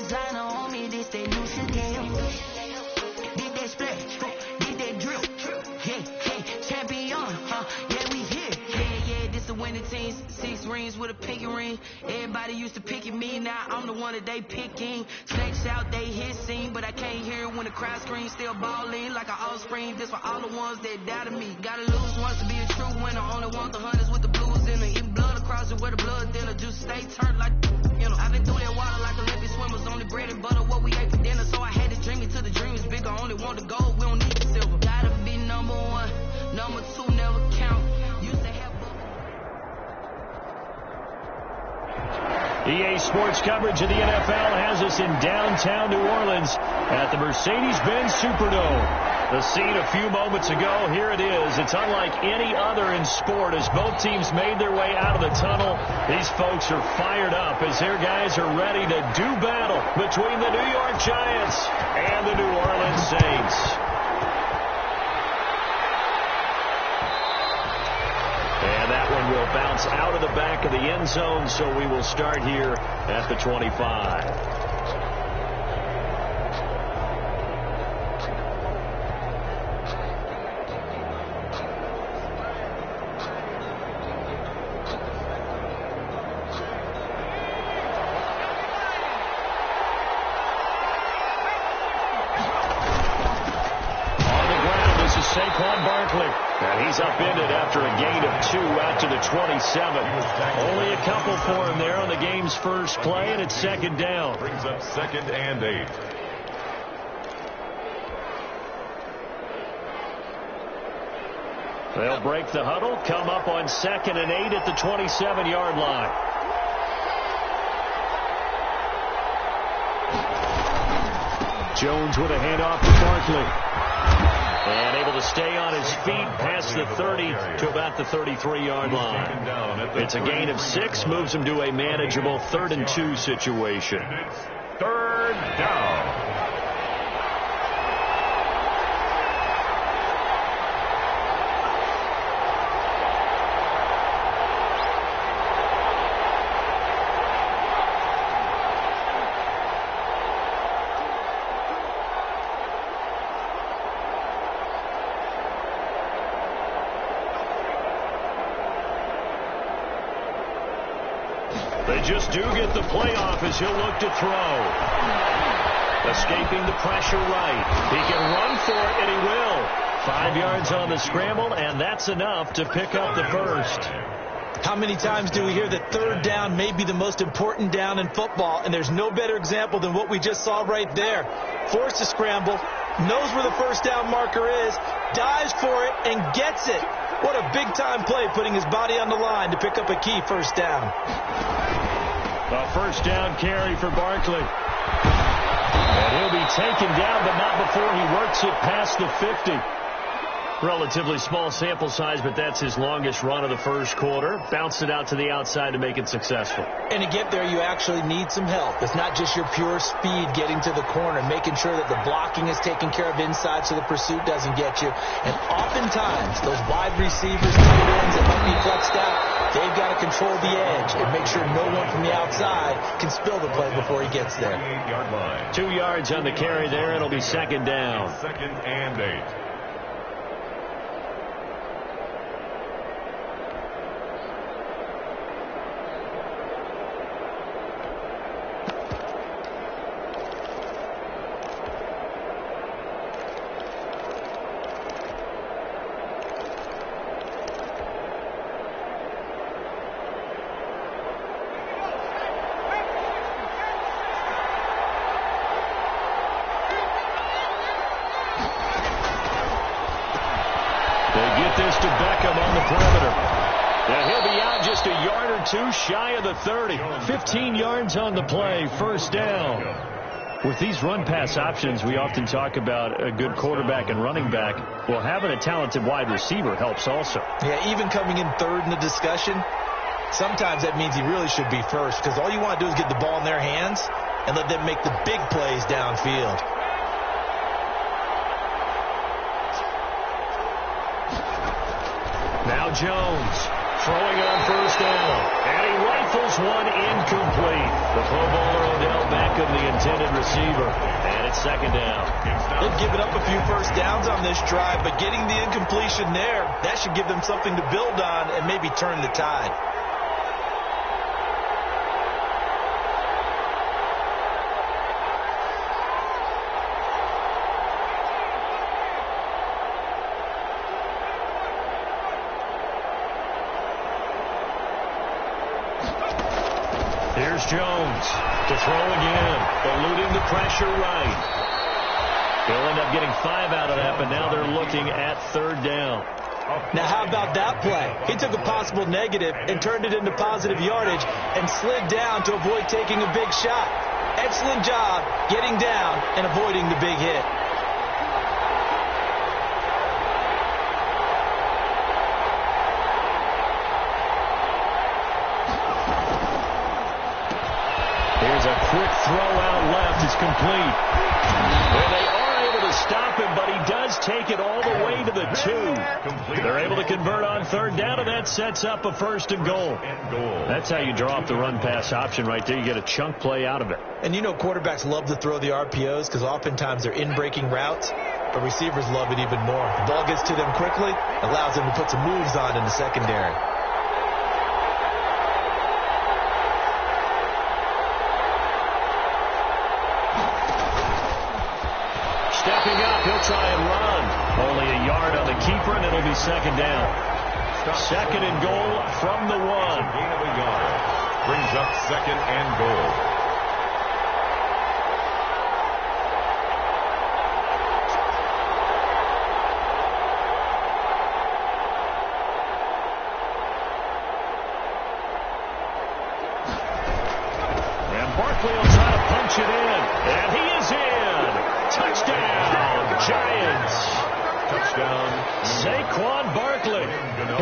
designer on me, this that new Chanel. Did that splash, did that drip. Yeah, champion, yeah, we here. Yeah, this the winning teams. 6 rings with a pinky ring. Everybody used to picking me, now I'm the one that they picking. Snakes out, they hit scene, but I can't hear it when the crowd screams. Still ballin' like an offspring. This for all the ones that doubted me. Gotta lose once to be a true winner. Only want the hunters with the blues in it. Eating blood across it where the blood thinner. Juice stay turned like, you know. I've been through that water like Olympic swimmers. Only bread and butter, what we ate for dinner. So I had to dream it till the dream is bigger. Only want the gold, we don't need the silver. Gotta be number 1, number 2 never count. Used to have EA Sports coverage of the NFL has us in downtown New Orleans at the Mercedes-Benz Superdome. The scene a few moments ago, here it is. It's unlike any other in sport as both teams made their way out of the tunnel. These folks are fired up as their guys are ready to do battle between the New York Giants and the New Orleans Saints. And that one will bounce out of the back of the end zone, so we will start here at the 25. And he's upended after a gain of 2 out to the 27. Only a couple for him there on the game's first play, and it's second down. Brings up 2nd and 8. They'll break the huddle, come up on 2nd and 8 at the 27-yard line. Jones with a handoff to Barkley. And able to stay on his feet past the 30 to about the 33-yard line. It's a gain of 6, moves him to a manageable 3rd and 2 situation. 3rd down. They just do get the play off as he'll look to throw. Escaping the pressure right. He can run for it, and he will. 5 yards on the scramble, and that's enough to pick up the first. How many times do we hear that 3rd down may be the most important down in football, and there's no better example than what we just saw right there. Forced to scramble, knows where the first down marker is, dives for it, and gets it. What a big-time play, putting his body on the line to pick up a key first down. A first down carry for Barkley. And he'll be taken down, but not before he works it past the 50. Relatively small sample size, but that's his longest run of the first quarter. Bounced it out to the outside to make it successful. And to get there, you actually need some help. It's not just your pure speed getting to the corner, making sure that the blocking is taken care of inside so the pursuit doesn't get you. And oftentimes, those wide receivers, tight ends that might be flexed out, they've got to control the edge and make sure no one from the outside can spill the play before he gets there. 2 yards on the carry there. It'll be second down. 2nd and 8. This to Beckham on the perimeter. And he'll be out just a yard or 2 shy of the 30. 15 yards on the play, first down. With these run-pass options, we often talk about a good quarterback and running back. Well, having a talented wide receiver helps also. Yeah, even coming in 3rd in the discussion, sometimes that means he really should be first, because all you want to do is get the ball in their hands and let them make the big plays downfield. Now Jones throwing on first down, and he rifles one incomplete. The Pro Bowler Odell Beckham him the intended receiver. And it's second down. They've given up a few first downs on this drive, but getting the incompletion there, that should give them something to build on and maybe turn the tide. Here's Jones to throw again, eluding the pressure right. They'll end up getting 5 out of that, but now they're looking at third down. Now, how about that play? He took a possible negative and turned it into positive yardage and slid down to avoid taking a big shot. Excellent job getting down and avoiding the big hit. Here's a quick throw out left. It's complete. And they are able to stop him, but he does take it all the way to the 2. They're able to convert on third down, and that sets up a first and goal. That's how you draw up the run-pass option right there. You get a chunk play out of it. And you know quarterbacks love to throw the RPOs because oftentimes they're in-breaking routes, but receivers love it even more. The ball gets to them quickly, allows them to put some moves on in the secondary. Stepping up, he'll try and run. Only a yard on the keeper, and it'll be second down. Second and goal from the 1. Gain of a yard. Brings up second and goal. And Barkley will try to punch it in. And he is in. Touchdown, Giants. Touchdown. Saquon Barkley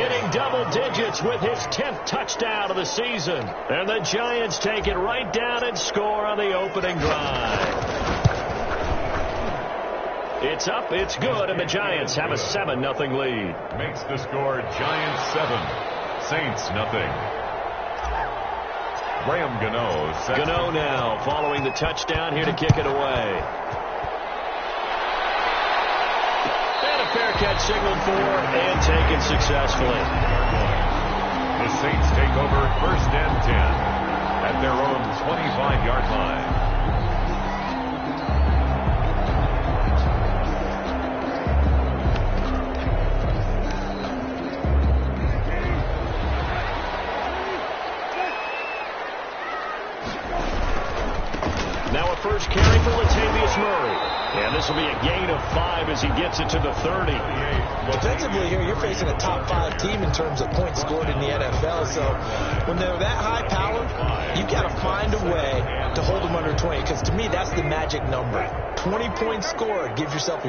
hitting double digits with his 10th touchdown of the season. And the Giants take it right down and score on the opening drive. It's up, it's good, and the Giants have a 7-0 lead. Makes the score Giants 7, Saints nothing. Graham Gano now following the touchdown here to kick it away. Fair catch signaled for and taken successfully. The Saints take over first and 10 at their own 25-yard line. Now a first carry for Latavius Murray. And this will be a gain of 5 as he gets it to the 30. Defensively here, you're facing a top 5 team in terms of points scored in the NFL. So when they're that high powered, you've got to find a way to hold them under 20. Because to me, that's the magic number. 20 points scored, you give yourself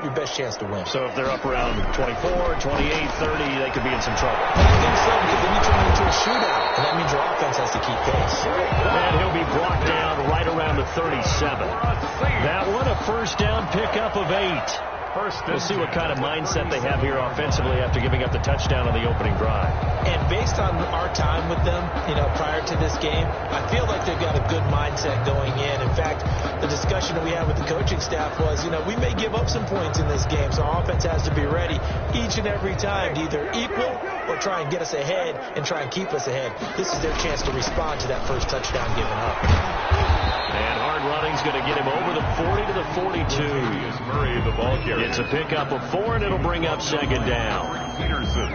your best chance to win. So if they're up around 24, 28, 30, they could be in some trouble. I think so, because then you turn it into a shootout, and that means your offense has to keep pace. And he'll be brought down right around the 37. That one, a first down pickup of 8. We'll see what kind of mindset they have here offensively after giving up the touchdown on the opening drive. And based on our time with them, prior to this game, I feel like they've got a good mindset going in. In fact, the discussion that we had with the coaching staff was, we may give up some points in this game, so our offense has to be ready each and every time to either equal or try and get us ahead and try and keep us ahead. This is their chance to respond to that first touchdown given up. And hard running's going to get him over the 40 to the 42. Murray, the ball carrier. It's a pickup of 4, and it'll bring up second down.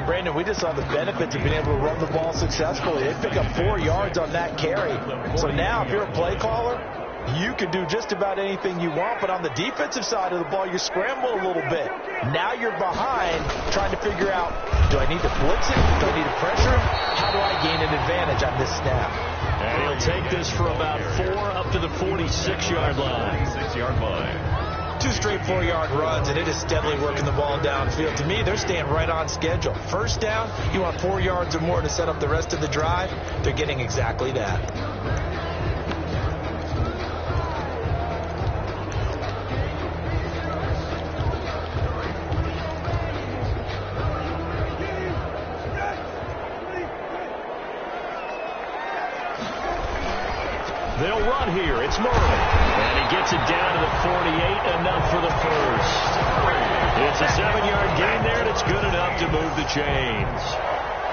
Brandon, we just saw the benefits of being able to run the ball successfully. They pick up 4 yards on that carry. So now, if you're a play caller, you can do just about anything you want, but on the defensive side of the ball, you scramble a little bit. Now you're behind, trying to figure out, do I need to blitz it? Do I need to pressure him? How do I gain an advantage on this snap? And he'll take this for about 4 up to the 46-yard line. 46-yard line. 2 straight 4-yard runs, and it is steadily working the ball downfield. To me, they're staying right on schedule. First down, you want 4 yards or more to set up the rest of the drive. They're getting exactly that. They'll run here. It's Murray. And he gets it down to the 48, enough for the first. It's a 7-yard gain there, and it's good enough to move the chains.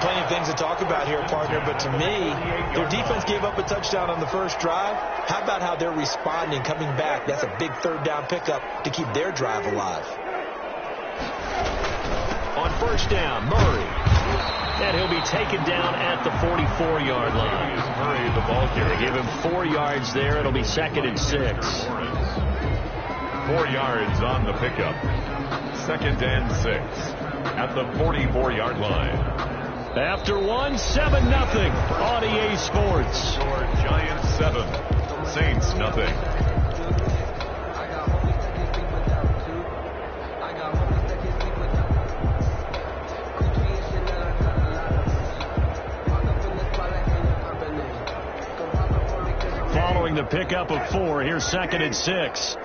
Plenty of things to talk about here, partner, but to me, their defense gave up a touchdown on the first drive. How about how they're responding, coming back? That's a big third down pickup to keep their drive alive. On first down, Murray. And he'll be taken down at the 44-yard line. Murray, the ball carrier. They give him 4 yards there. It'll be 2nd and 6. 4 yards on the pickup. 2nd and 6 at the 44-yard line. After 1, 7-0 on EA Sports. Score Giants 7, Saints nothing. Following the pickup of 4, here's 2nd and 6.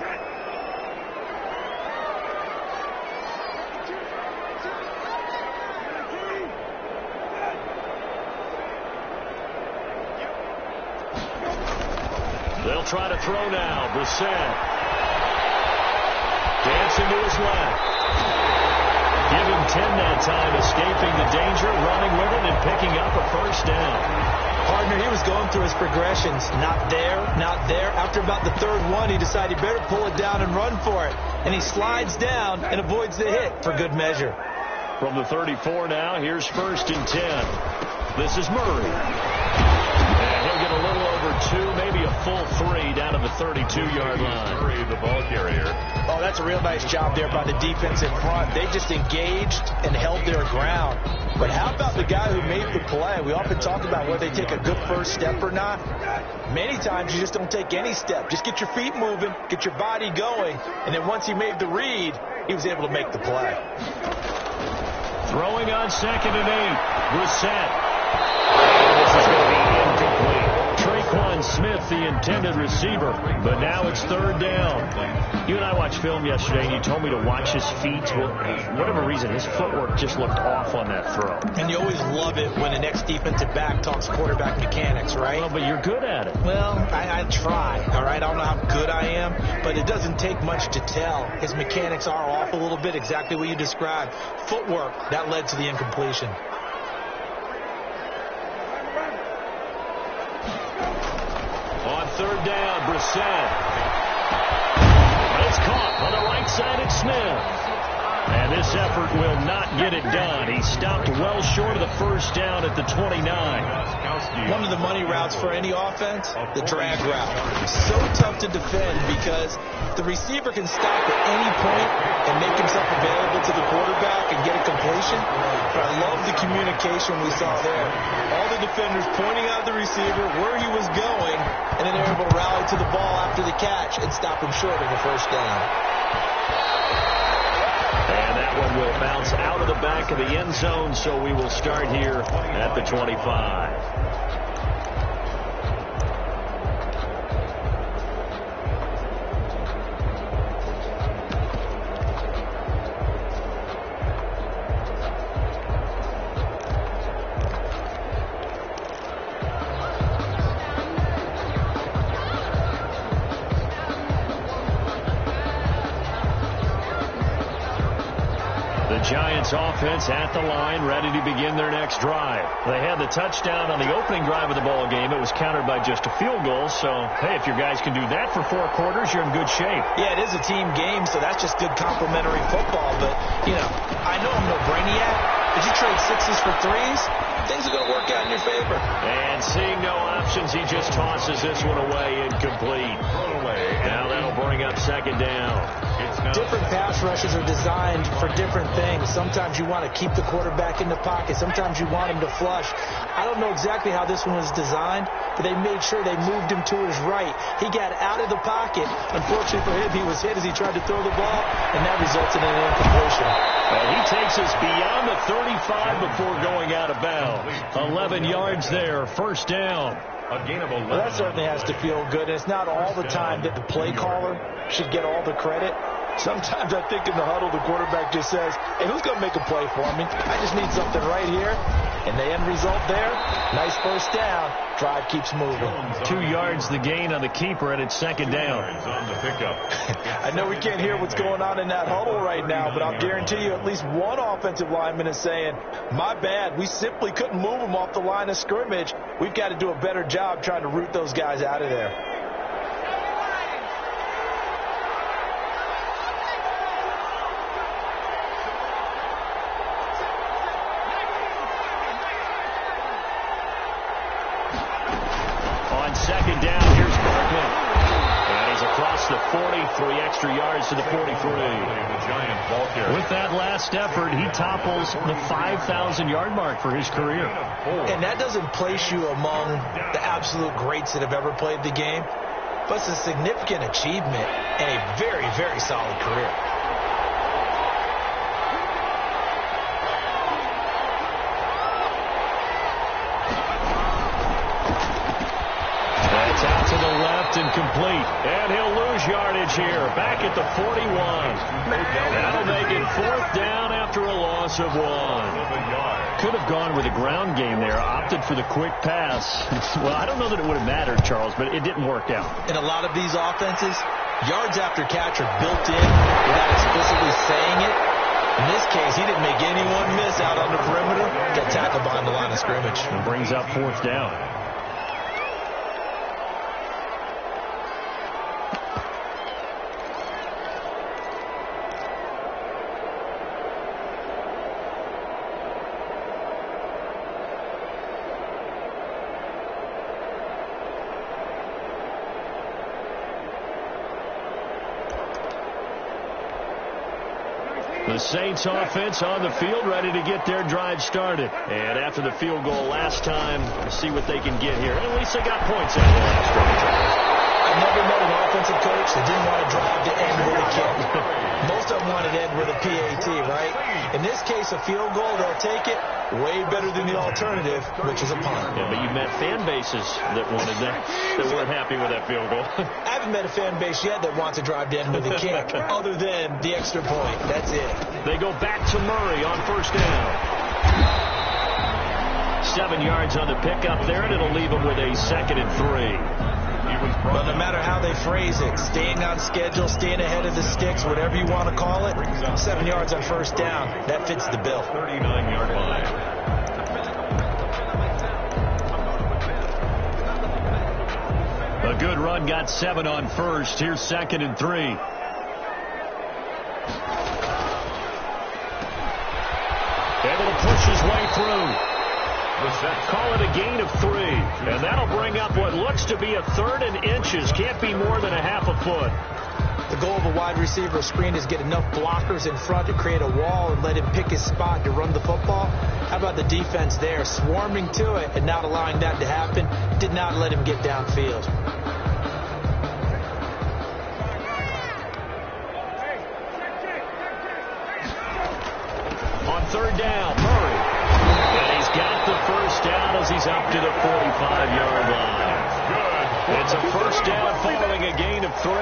They'll try to throw now. Brissett. Dancing to his left. Give him 10 that time, escaping the danger, running with it, and picking up a first down. Partner, he was going through his progressions. Not there, not there. After about the 3rd one, he decided he better pull it down and run for it. And he slides down and avoids the hit for good measure. From the 34 now, here's 1st and 10. This is Murray. And he'll get a little over 2, maybe a full 3 down to the 32-yard line. Murray, the ball carrier. Oh, that's a real nice job there by the defense in front. They just engaged and held their ground. But how about the guy who made the play? We often talk about whether they take a good first step or not. Many times you just don't take any step. Just get your feet moving, get your body going, and then once he made the read, he was able to make the play. Throwing on 2nd and 8. Brissett. This is going to be incomplete. Traquan Smith, the intended receiver, but now it's 3rd down. You and I watched film yesterday, and you told me to watch his feet. Well, for whatever reason, his footwork just looked off on that throw. And you always love it when the next defensive back talks quarterback mechanics, right? Well, but you're good at it. Well, I try, all right? I don't know how good I am, but it doesn't take much to tell. His mechanics are off a little bit, exactly what you described. Footwork, that led to the incompletion. On 3rd down, Brissett. It's caught on the right side of Smith. And this effort will not get it done. He stopped well short of the first down at the 29. One of the money routes for any offense, the drag route. So tough to defend because the receiver can stop at any point and make himself available to the quarterback and get a completion. But I love the communication we saw there. All the defenders pointing out the receiver, where he was going, and then they're able to rally to the ball after the catch and stop him short of the first down. And that one will bounce out of the back of the end zone, so we will start here at the 25. Giants offense at the line, ready to begin their next drive. They had the touchdown on the opening drive of the ball game. It was countered by just a field goal. So, hey, if your guys can do that for 4 quarters, you're in good shape. Yeah, it is a team game, so that's just good complimentary football. But, you know, I know I'm no brainiac. Did you trade 6s for 3s? Things are going to work out in your favor. And seeing no options, he just tosses this one away, incomplete. Now that'll bring up 2nd down. Different pass rushes are designed for different things. Sometimes you want to keep the quarterback in the pocket. Sometimes you want him to flush. I don't know exactly how this one was designed, but they made sure they moved him to his right. He got out of the pocket. Unfortunately for him, he was hit as he tried to throw the ball, and that resulted in an incompletion. He takes us beyond the 35 before going out of bounds. 11 yards there, first down. A gain of 11. Well, that certainly has to feel good. It's not all the time that the play caller should get all the credit. Sometimes I think in the huddle, the quarterback just says, hey, who's going to make a play for me? I just need something right here. And the end result there, nice first down. Drive keeps moving. 2 yards the gain on the keeper, and it's second down. On the pickup. I know we can't hear what's going on in that huddle right now, but I'll guarantee you at least one offensive lineman is saying, my bad, we simply couldn't move them off the line of scrimmage. We've got to do a better job trying to root those guys out of there. Second down, here's Barkley. And he's across the 40, 3 extra yards to the 43. With that last effort, he topples the 5,000-yard mark for his career. And that doesn't place you among the absolute greats that have ever played the game, but it's a significant achievement and a very, very solid career. Incomplete, and he'll lose yardage here, back at the 41. That'll make it 4th down after a loss of 1. Could have gone with a ground game there, opted for the quick pass. Well, I don't know that it would have mattered, Charles, but it didn't work out. In a lot of these offenses, yards after catch are built in without explicitly saying it. In this case, he didn't make anyone miss out on the perimeter, get tackled behind the line of scrimmage. And brings up 4th down. The Saints offense on the field, ready to get their drive started. And after the field goal last time, we'll see what they can get here. And at least they got points out of the last drive. I've never met an offensive coach that didn't want to drive to end with a kick. Most of them wanted to end with a PAT, right? In this case, a field goal, they'll take it. Way better than the alternative, which is a punt. Yeah, but you've met fan bases that wanted that weren't happy with that field goal. I haven't met a fan base yet that wants to drive to end with a kick, other than the extra point. That's it. They go back to Murray on 1st down. 7 yards on the pickup there, and it'll leave him with a 2nd and 3. Well, no matter how they phrase it, staying on schedule, staying ahead of the sticks, whatever you want to call it, 7 yards on 1st down, that fits the bill. 39-yard line. A good run got 7 on 1st. Here's 2nd and 3. Able to push his way through. Call it a gain of 3. And that'll bring up what looks to be a 3rd and inches. Can't be more than a half a foot. The goal of a wide receiver screen is get enough blockers in front to create a wall and let him pick his spot to run the football. How about the defense there, swarming to it and not allowing that to happen? Did not let him get downfield. On 3rd down, Murray. And he's got the 1st down as he's up to the 45-yard line. It's a 1st down following a gain of 3.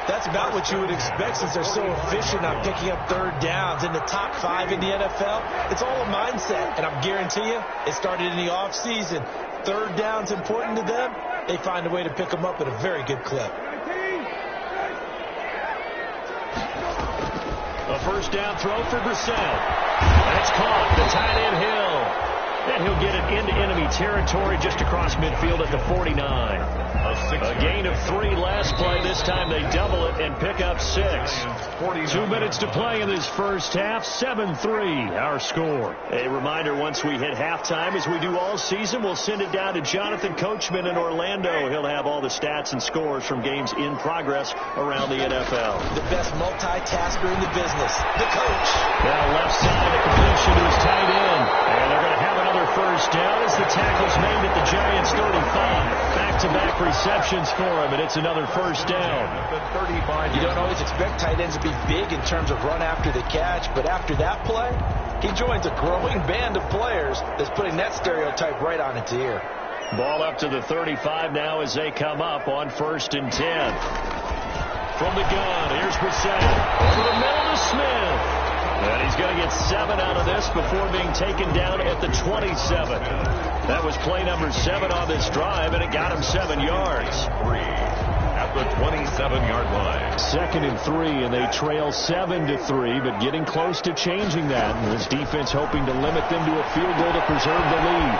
That's about what you would expect since they're so efficient on picking up 3rd downs. In the top 5 in the NFL, it's all a mindset. And I'm guaranteeing you, it started in the offseason. 3rd down's important to them. They find a way to pick them up at a very good clip. A 1st down throw for Brissett. That's caught. The tight end Hill. And he'll get it into enemy territory just across midfield at the 49. A gain of 3 last play. This time they double it and pick up 6. 2 minutes to play in this first half. 7-3 our score. A reminder, once we hit halftime, as we do all season, we'll send it down to Jonathan Coachman in Orlando. He'll have all the stats and scores from games in progress around the NFL. The best multitasker in the business, the coach. Now left side, a completion to his tight end. And they're going to have another 1st down as the tackle's made at the Giants' 35. Back-to-back receptions for him, and it's another 1st down. You don't always expect tight ends to be big in terms of run after the catch, but after that play, he joins a growing band of players that's putting that stereotype right on its ear. Ball up to the 35 now as they come up on 1st and 10. From the gun, here's Brissett. Over the middle to Smith. And he's going to get 7 out of this before being taken down at the 27. That was play number 7 on this drive, and it got him 7 yards. 3 at the 27-yard line. 2nd and 3, and they trail 7-3, but getting close to changing that. And this defense hoping to limit them to a field goal to preserve the lead.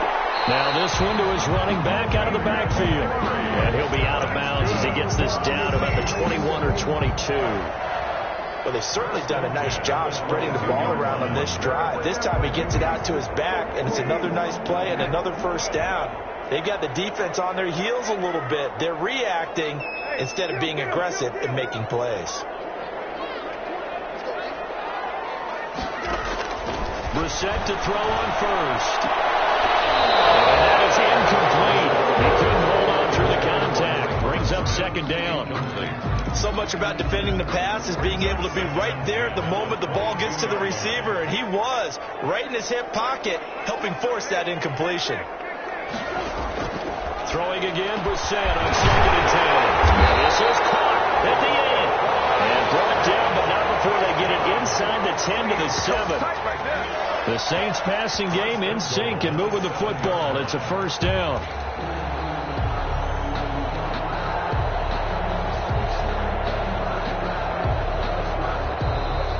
Now this one to his running back out of the backfield. And he'll be out of bounds as he gets this down about the 21 or 22. Well, they've certainly done a nice job spreading the ball around on this drive. This time he gets it out to his back, and it's another nice play and another first down. They've got the defense on their heels a little bit. They're reacting instead of being aggressive and making plays. Brissett to throw on first. And that is incomplete. He couldn't hold on through the contact. Brings up 2nd down. So much about defending the pass is being able to be right there at the moment the ball gets to the receiver, and he was right in his hip pocket, helping force that incompletion. Throwing again, Brissett on 2nd and 10. This is caught at the end. And brought down, but not before they get it inside the 10 to the 7. The Saints passing game in sync and moving the football. It's a first down.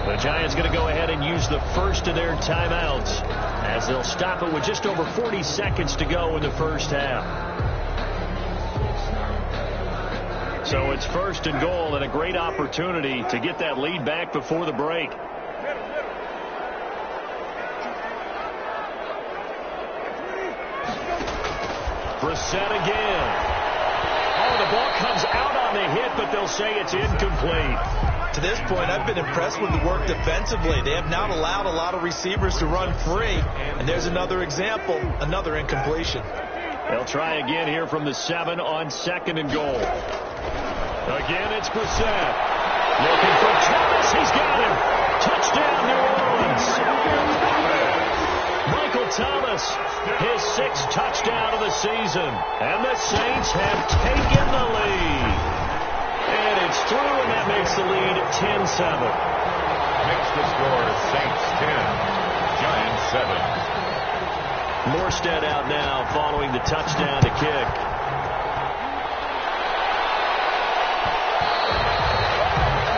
The Giants going to go ahead and use the first of their timeouts as they'll stop it with just over 40 seconds to go in the first half. So it's 1st and goal and a great opportunity to get that lead back before the break. Brissett again. Oh, the ball comes out on the hit, but they'll say it's incomplete. To this point, I've been impressed with the work defensively. They have not allowed a lot of receivers to run free. And there's another example, another incompletion. They'll try again here from the 7 on 2nd and goal. Again, it's Brissett. Looking for Thomas. He's got him. Touchdown, New Orleans. Michael Thomas, his 6th touchdown of the season. And the Saints have taken the lead. And it's through, and that makes the lead 10-7. Makes the score Saints 10, Giants 7. Morstead out now following the touchdown to kick.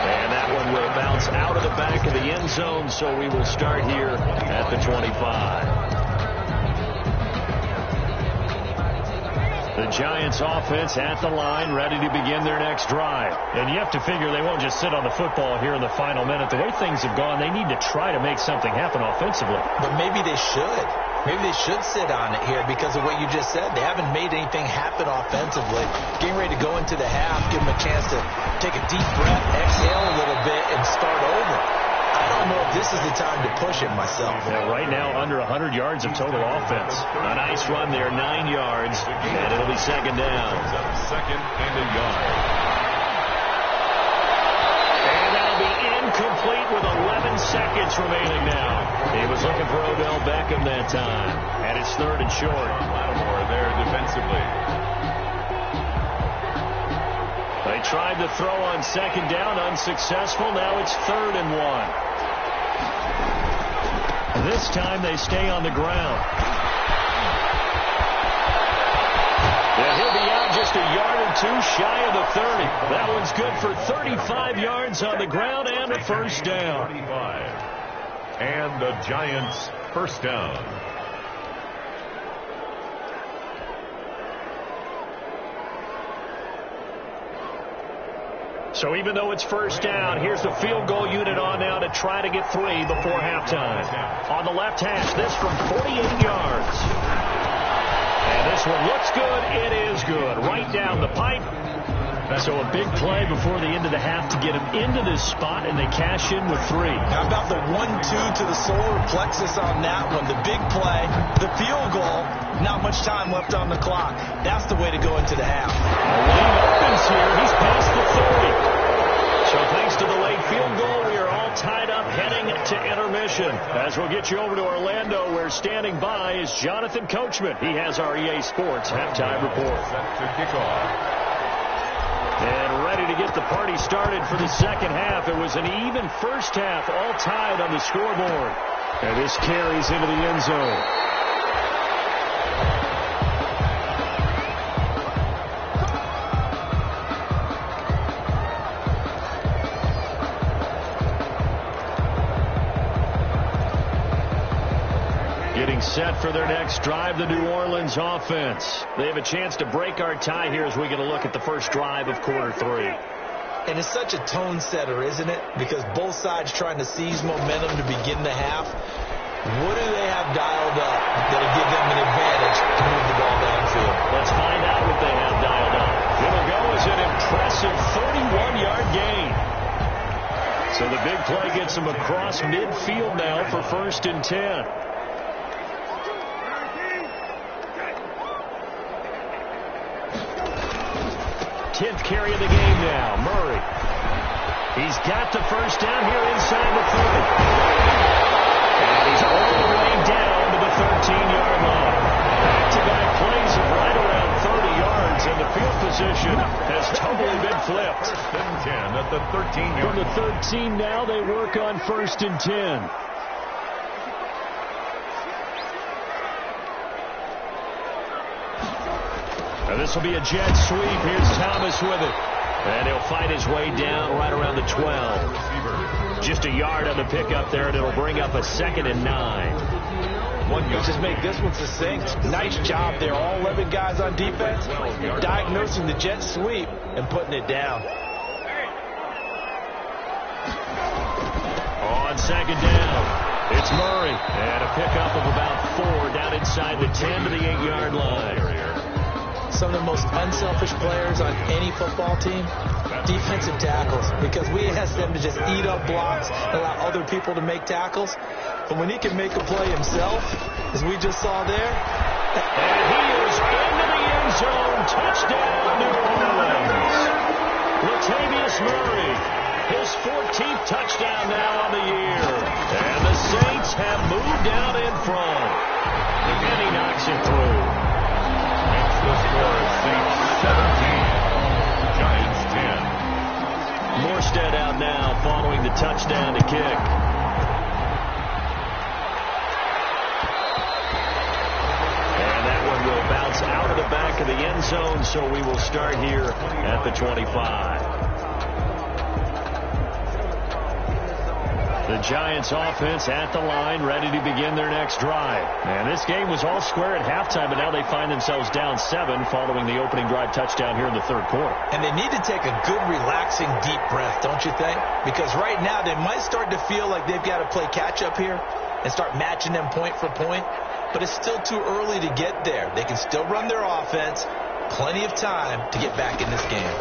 And that one will bounce out of the back of the end zone, so we will start here at the 25. The Giants offense at the line, ready to begin their next drive. And you have to figure they won't just sit on the football here in the final minute. The way things have gone, they need to try to make something happen offensively. But maybe they should. Maybe they should sit on it here because of what you just said. They haven't made anything happen offensively. Getting ready to go into the half, give them a chance to take a deep breath, exhale a little bit, and start over. I don't know if this is the time to push it myself. Yeah, right now, under 100 yards of total offense. A nice run there, 9 yards, and it'll be 2nd down. 2nd and a yard. And that'll be incomplete with 11 seconds remaining now. He was looking for Odell Beckham that time, and it's 3rd and short. Lattimore there defensively. They tried to throw on 2nd down, unsuccessful. Now it's 3rd and 1. This time they stay on the ground. And he'll be out just a yard or 2 shy of the 30. That one's good for 35 yards on the ground and a first down. 35. And the Giants first down. So even though it's first down, here's the field goal unit on now to try to get 3 before halftime. On the left hash, this from 48 yards. And this one looks good. It is good. Right down the pipe. So a big play before the end of the half to get him into this spot, and they cash in with 3. How about the 1-2 to the solar plexus on that one? The big play, the field goal, not much time left on the clock. That's the way to go into the half. Lead opens here. He's past the 30. So thanks to the late field goal, we are all tied up heading to intermission. As we'll get you over to Orlando, where standing by is Jonathan Coachman. He has our EA Sports halftime report. Set to kick off. And ready to get the party started for the second half. It was an even first half, all tied on the scoreboard. And this carries into the end zone. Getting set for their next drive, the New Orleans offense. They have a chance to break our tie here as we get a look at the first drive of quarter 3. And it's such a tone setter, isn't it? Because both sides trying to seize momentum to begin the half. What do they have dialed up that'll give them an advantage to move the ball downfield? Let's find out what they have dialed up. It'll go as an impressive 31-yard gain. So the big play gets them across midfield now for 1st and 10. 10th carry of the game now. Murray. He's got the first down here inside the 30. And he's all the way down to the 13-yard line. Back-to-back plays of right around 30 yards, and the field position has totally been flipped. 1st and 10 at the 13-yard line. From the 13 now, they work on 1st and 10. Now this will be a jet sweep. Here's Thomas with it. And he'll fight his way down right around the 12. Just a yard on the pickup there, and it'll bring up a 2nd and 9. Just make this one succinct. Nice job there. All 11 guys on defense diagnosing the jet sweep and putting it down. On 2nd down, it's Murray. And a pickup of about 4 down inside the 10 to the 8-yard line. Some of the most unselfish players on any football team, defensive tackles, because we ask them to just eat up blocks, allow other people to make tackles. But when he can make a play himself, as we just saw there. And he is into the end zone. Touchdown, New Orleans. Latavius Murray, his 14th touchdown now on the year. And the Saints have moved down in front. And he knocks it through. The score is Saints 17, Giants 10. Morstead out now following the touchdown to kick. And that one will bounce out of the back of the end zone, so we will start here at the 25. The Giants offense at the line, ready to begin their next drive. And this game was all square at halftime, but now they find themselves down 7 following the opening drive touchdown here in the 3rd quarter. And they need to take a good, relaxing, deep breath, don't you think? Because right now they might start to feel like they've got to play catch-up here and start matching them point for point. But it's still too early to get there. They can still run their offense. Plenty of time to get back in this game.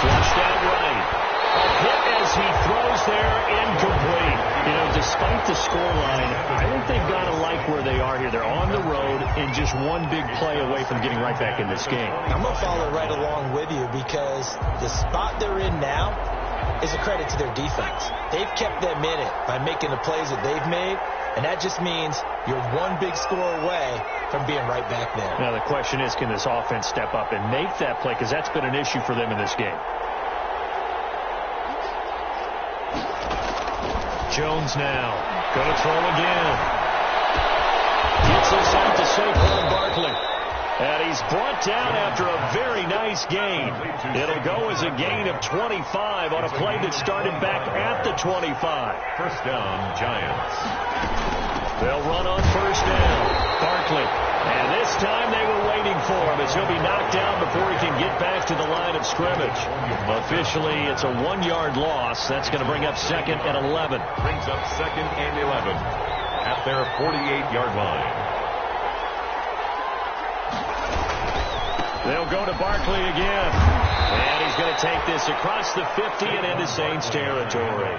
Flushed out right. A hit as he throws there, incomplete. You know, despite the scoreline, I think they've got to like where they are here. They're on the road and just one big play away from getting right back in this game. I'm going to follow right along with you because the spot they're in now is a credit to their defense. They've kept them in it by making the plays that they've made, and that just means you're one big score away from being right back there. Now the question is, can this offense step up and make that play? Because that's been an issue for them in this game. Jones now. Going to throw again. Gets us out to Saquon Barkley. And he's brought down after a very nice gain. It'll go as a gain of 25 on a play that started back at the 25. 1st down, Giants. They'll run on 1st down. Barkley. And this time they were waiting for him as he'll be knocked down before he can get back to the line of scrimmage. Officially, it's a 1-yard loss. That's going to bring up 2nd and 11. Brings up 2nd and 11 at their 48-yard line. They'll go to Barkley again. And he's going to take this across the 50 and into Saints territory.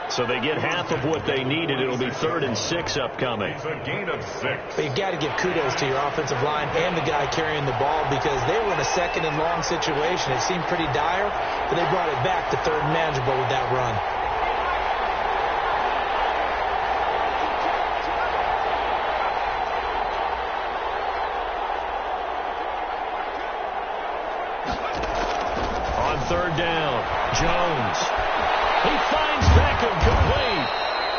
So they get half of what they needed. It'll be 3rd and 6 upcoming. It's a gain of 6. But you've got to give kudos to your offensive line and the guy carrying the ball because they were in a 2nd and long situation. It seemed pretty dire, but they brought it back to 3rd and manageable with that run. on third down. Jones. He finds Beckham complete.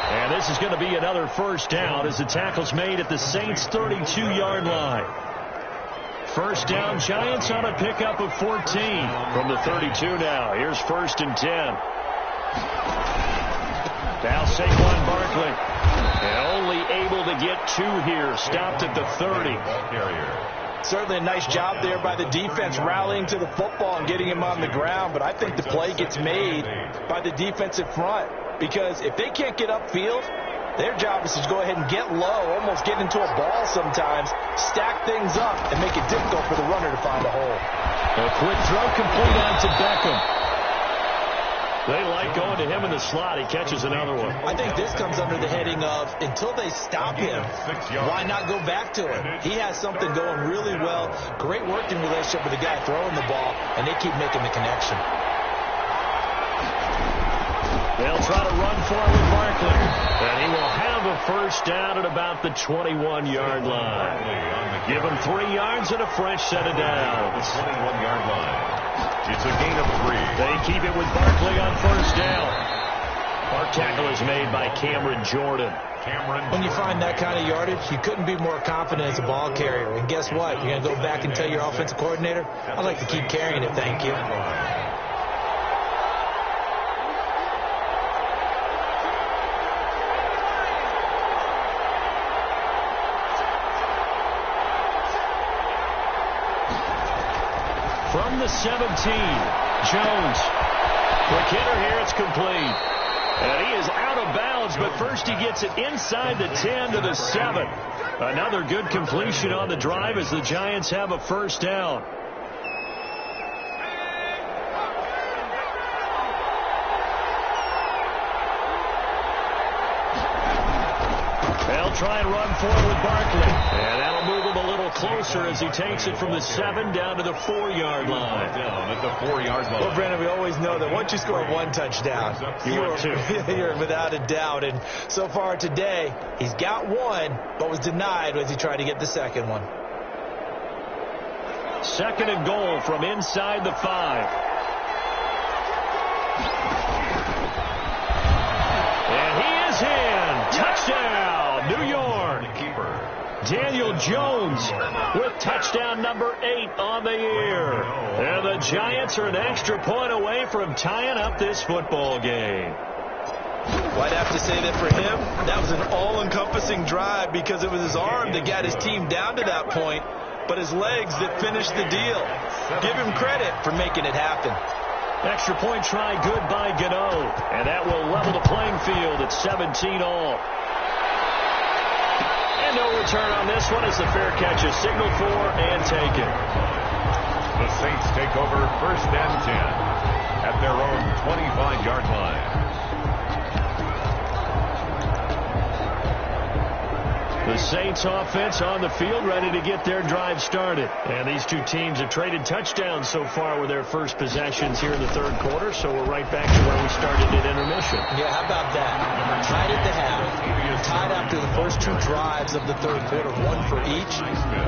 And this is going to be another first down as the tackle's made at the Saints' 32-yard line. First down, Giants on a pickup of 14 from the 32 now. Here's 1st and 10. Now Saquon Barkley. And only able to get 2 here. Stopped at the 30. Certainly a nice job there by the defense rallying to the football and getting him on the ground. But I think the play gets made by the defensive front. Because if they can't get upfield, their job is to go ahead and get low, almost get into a ball sometimes, stack things up, and make it difficult for the runner to find a hole. A quick throw complete on to Beckham. They like going to him in the slot. He catches another one. I think this comes under the heading of, until they stop him, why not go back to it? He has something going really well. Great working relationship with the guy throwing the ball, and they keep making the connection. They'll try to run for it with Barkley. And he will have a first down at about the 21-yard line. Give him 3 yards and a fresh set of downs. 21-yard line. It's a gain of 3. They keep it with Barkley on first down. Our tackle is made by Cameron Jordan. When you find that kind of yardage, you couldn't be more confident as a ball carrier. And guess what? You're going to go back and tell your offensive coordinator, I'd like to keep carrying it, thank you. From the 17, Jones. Quick hitter here, it's complete. And he is out of bounds, but first he gets it inside the 10 to the 7. Another good completion on the drive as the Giants have a first down. They'll try and run forward with Barkley. And that'll move him a little closer as he takes it from the 7 down to the 4-yard line. Down at the 4-yard line. Well, Brandon, we always know that once you score 1 touchdown, you're without a doubt. And so far today, he's got 1, but was denied as he tried to get the second one. 2nd and goal from inside the 5. And he is in. Touchdown. New York. Daniel Jones with touchdown number 8 on the year. And the Giants are an extra point away from tying up this football game. Well, I'd have to say that for him, that was an all-encompassing drive because it was his arm that got his team down to that point, but his legs that finished the deal. Give him credit for making it happen. Extra point try good by Gano. And that will level the playing field at 17 all. And no return on this one as the fair catch is signaled for and taken. The Saints take over 1st and 10 at their own 25-yard line. The Saints offense on the field ready to get their drive started. And these two teams have traded touchdowns so far with their first possessions here in the 3rd quarter. So we're right back to where we started at intermission. Yeah, how about that? Tied at the half. Tied after the first 2 drives of the 3rd quarter, 1 for each.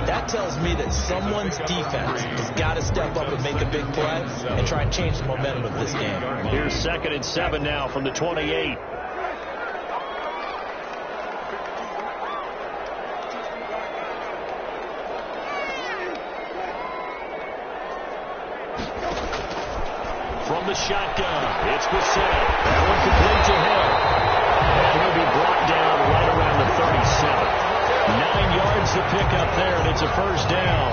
That tells me that someone's defense has got to step up and make a big play and try and change the momentum of this game. Here's 2nd and 7 now from the 28. From the shotgun, it's Bissett. That one complete to him. And he'll be brought down right around the 37. 9 yards to pick up there, and it's a first down.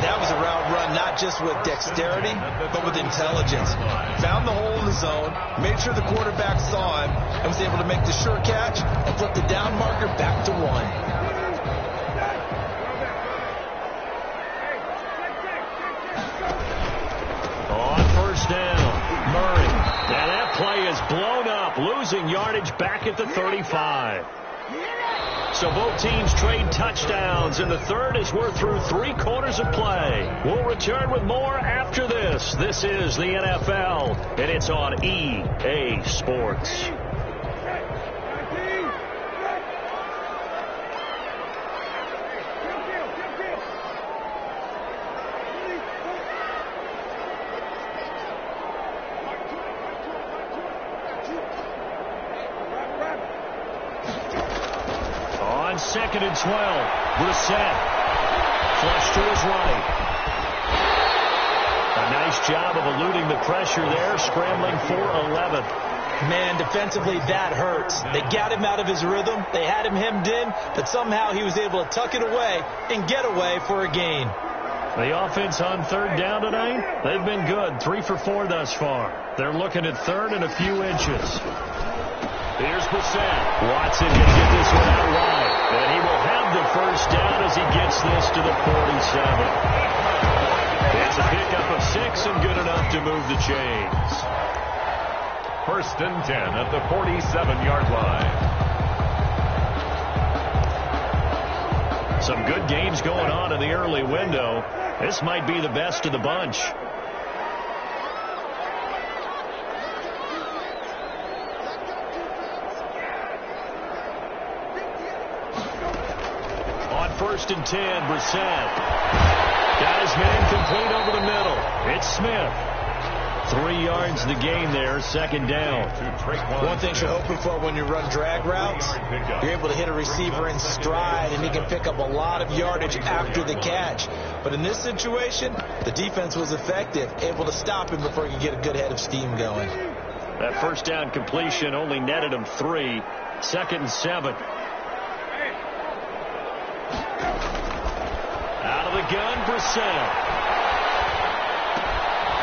That was a route run not just with dexterity, but with intelligence. Found the hole in the zone, made sure the quarterback saw him, and was able to make the sure catch and flip the down marker back to 1. Down, Murray. And that play is blown up, losing yardage back at the 35. So both teams trade touchdowns in the 3rd as we're through 3 quarters of play. We'll return with more after this. This is the NFL, and it's on EA Sports. 2nd and 12. Brissett. Flush to his right. A nice job of eluding the pressure there, scrambling for 11. Man, defensively, that hurts. They got him out of his rhythm. They had him hemmed in, but somehow he was able to tuck it away and get away for a gain. The offense on 3rd down tonight, they've been good. 3 for 4 thus far. They're looking at 3rd and a few inches. Here's Brissett. Watson can get this one out wide. And he will have the 1st down as he gets this to the 47. It's a pickup of 6 and good enough to move the chains. 1st and 10 at the 47-yard line. Some good games going on in the early window. This might be the best of the bunch. On 1st and 10, Brissett. Got his man complete over the middle. It's Smith. 3 yards the gain there, 2nd down. One thing you're hoping for when you run drag routes, you're able to hit a receiver in stride, and he can pick up a lot of yardage after the catch. But in this situation, the defense was effective, able to stop him before he could get a good head of steam going. That 1st down completion only netted him 3. 2nd and 7. Out of the gun, Brissett.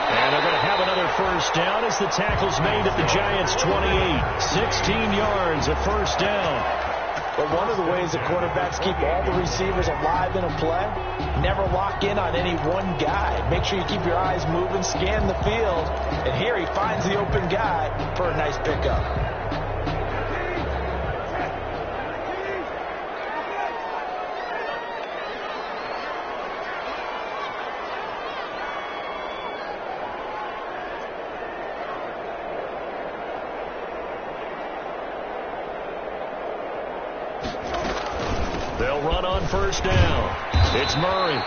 And they're going to have another 1st down as the tackle's made at the Giants' 28. 16 yards, a 1st down. But one of the ways the quarterbacks keep all the receivers alive in a play, never lock in on any one guy. Make sure you keep your eyes moving, scan the field. And here he finds the open guy for a nice pickup. They'll run on 1st down. It's Murray.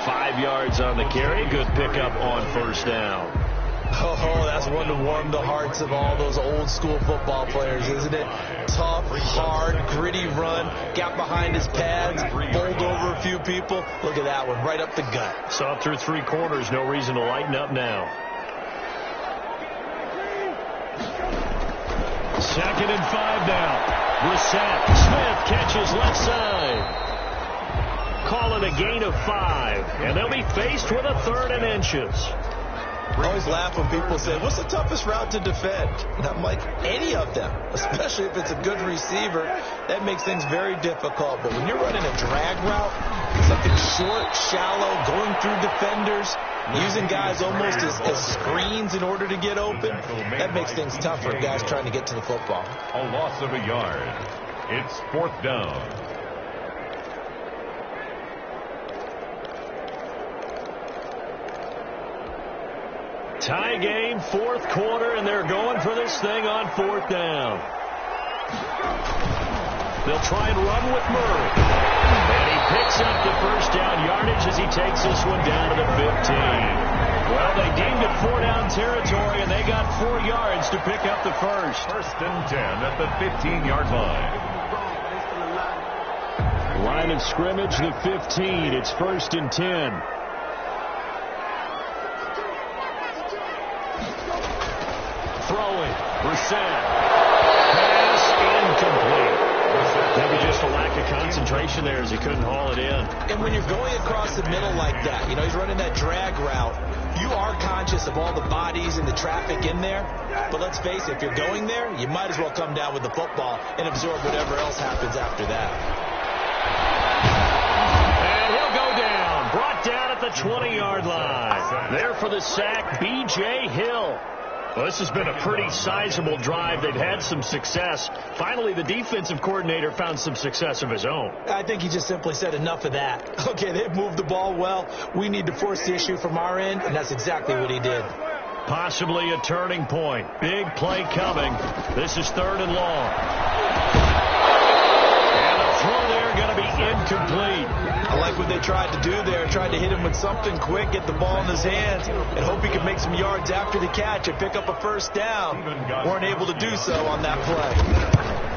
5 yards on the carry. Good pickup on 1st down. Oh, that's one to warm the hearts of all those old school football players, isn't it? Tough, hard, gritty run. Got behind his pads, bowled over a few people. Look at that one, right up the gut. Saw through 3 quarters. No reason to lighten up now. 2nd and 5 now. Brissett. Smith catches left side. Call it a gain of 5. And they'll be faced with a 3rd and inches. I always laugh when people say, what's the toughest route to defend? And I'm like, any of them, especially if it's a good receiver. That makes things very difficult. But when you're running a drag route, something short, shallow, going through defenders, using guys almost as screens in order to get open, that makes things tough for guys trying to get to the football. A loss of a yard. It's 4th down. Tie game, 4th quarter, and they're going for this thing on 4th down. They'll try and run with Murray. And he picks up the 1st down yardage as he takes this one down to the 15. Well, they deemed it 4-down territory, and they got 4 yards to pick up the 1st. 1st and 10 at the 15-yard line. Line of scrimmage, the 15. It's 1st and 10. Throwing. Brissett. Pass incomplete. Maybe just a lack of concentration there as he couldn't haul it in. And when you're going across the middle like that, you know, he's running that drag route, you are conscious of all the bodies and the traffic in there. But let's face it, if you're going there, you might as well come down with the football and absorb whatever else happens after that. And he'll go down. Brought down at the 20-yard line. There for the sack, B.J. Hill. Well, this has been a pretty sizable drive. They've had some success. Finally, the defensive coordinator found some success of his own. I think he just simply said enough of that. Okay, they've moved the ball well. We need to force the issue from our end, and that's exactly what he did. Possibly a turning point. Big play coming. This is 3rd and long. And the throw there going to be incomplete. I like what they tried to do there. Tried to hit him with something quick, get the ball in his hands, and hope he could make some yards after the catch and pick up a 1st down. Weren't able to do so on that play.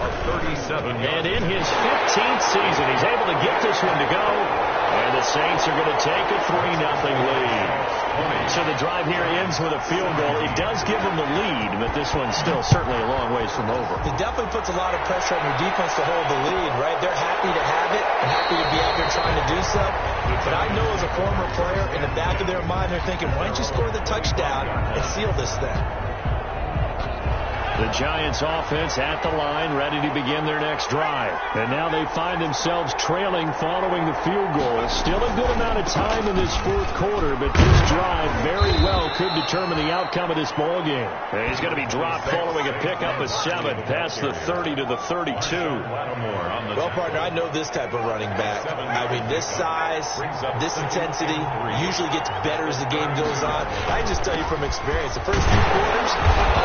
of 37 yards. And in his 15th season, he's able to get this one to go. And the Saints are going to take a 3-0 lead. So the drive here ends with a field goal. It does give them the lead, but this one's still certainly a long ways from over. It definitely puts a lot of pressure on your defense to hold the lead, right? They're happy to have it and happy to be out there trying to do so. But I know as a former player, in the back of their mind, they're thinking, why don't you score the touchdown and seal this thing? The Giants offense at the line, ready to begin their next drive. And now they find themselves trailing following the field goal. Still a good amount of time in this fourth quarter, but this drive very well could determine the outcome of this ball game. And he's going to be dropped following a pickup of 7 past the 30 to the 32. Well, partner, I know this type of running back. I mean, this size, this intensity usually gets better as the game goes on. I just tell you from experience, the first few quarters,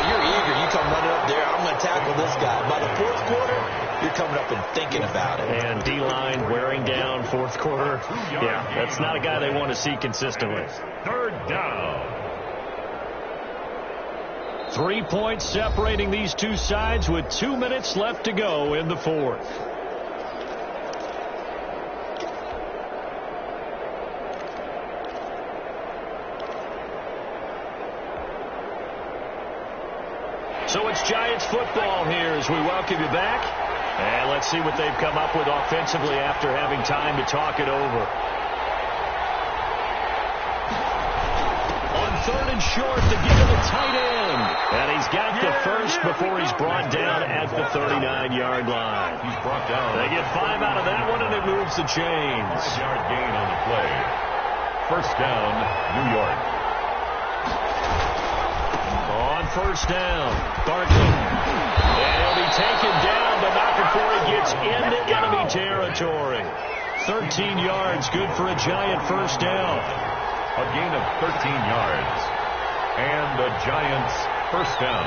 you're eager. You come running up there, I'm going to tackle this guy. By the fourth quarter, you're coming up and thinking about it. And D-line wearing down fourth quarter. Yeah, that's not a guy they want to see consistently. Third down. 3 points separating these two sides with 2 minutes left to go in the fourth. So it's Giants football here as we welcome you back. And let's see what they've come up with offensively after having time to talk it over. On 3rd and short to give to the tight end. And he's got the first before he's brought down at the 39-yard line. He's brought down. They get 5 out of that one, and it moves the chains. 5-yard gain on the play. First down, New York. On first down, Barkley. And he'll be taken down, but not before he gets into enemy territory. 13 yards, good for a Giant first down. A gain of 13 yards. And the Giants first down.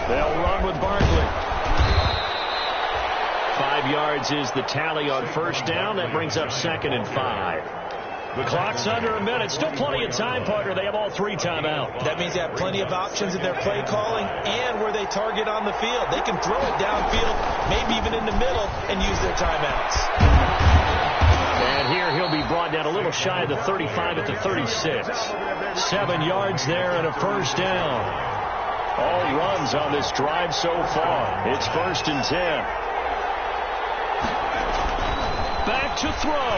They'll run with Barkley. 5 yards is the tally on first down. That brings up 2nd and 5. The clock's under a minute. Still plenty of time, partner. They have all 3 timeouts. That means they have plenty of options in their play calling and where they target on the field. They can throw it downfield, maybe even in the middle, and use their timeouts. And here he'll be brought down a little shy of the 35 at the 36. 7 yards there and a first down. All runs on this drive so far. It's 1st and 10. Back to throw.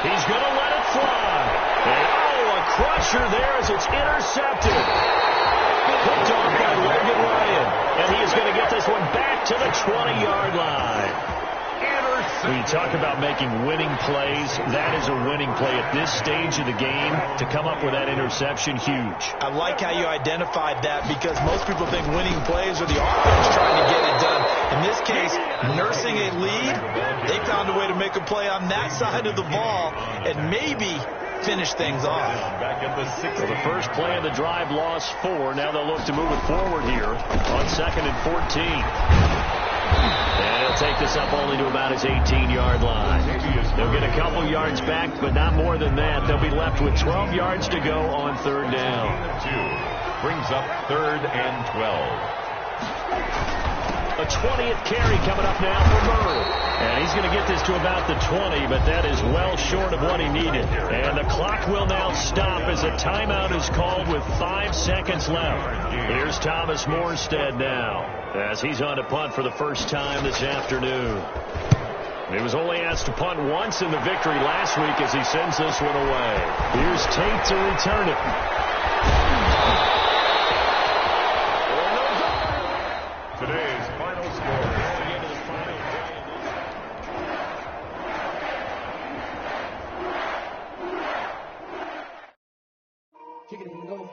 He's going to let it fly. And, a crusher there as it's intercepted. Picked off by Logan Ryan. And he is going to get this one back to the 20-yard line. When you talk about making winning plays, that is a winning play at this stage of the game. To come up with that interception, huge. I like how you identified that because most people think winning plays are the offense trying to get it done. In this case, nursing a lead, they found a way to make a play on that side of the ball and maybe finish things off. Well, the first play of the drive lost 4. Now they'll look to move it forward here on 2nd and 14. And he'll take this up only to about his 18-yard line. They'll get a couple yards back, but not more than that. They'll be left with 12 yards to go on 3rd down. 2 brings up 3rd and 12. A 20th carry coming up now for Murray. And he's going to get this to about the 20, but that is well short of what he needed. And the clock will now stop as a timeout is called with 5 seconds left. Here's Thomas Morstead now as he's on to punt for the first time this afternoon. He was only asked to punt once in the victory last week as he sends this one away. Here's Tate to return it. Today's final score. Kick it and go.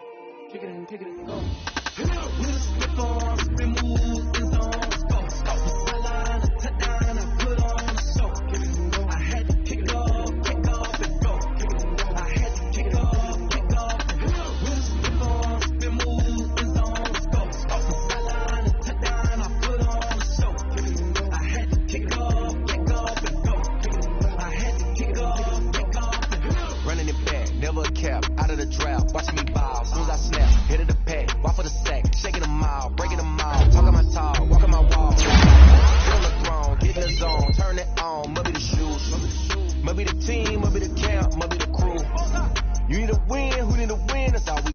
Kick it and go. Might be the team, might be the camp, might be the crew. You need a win, who need a win? That's all we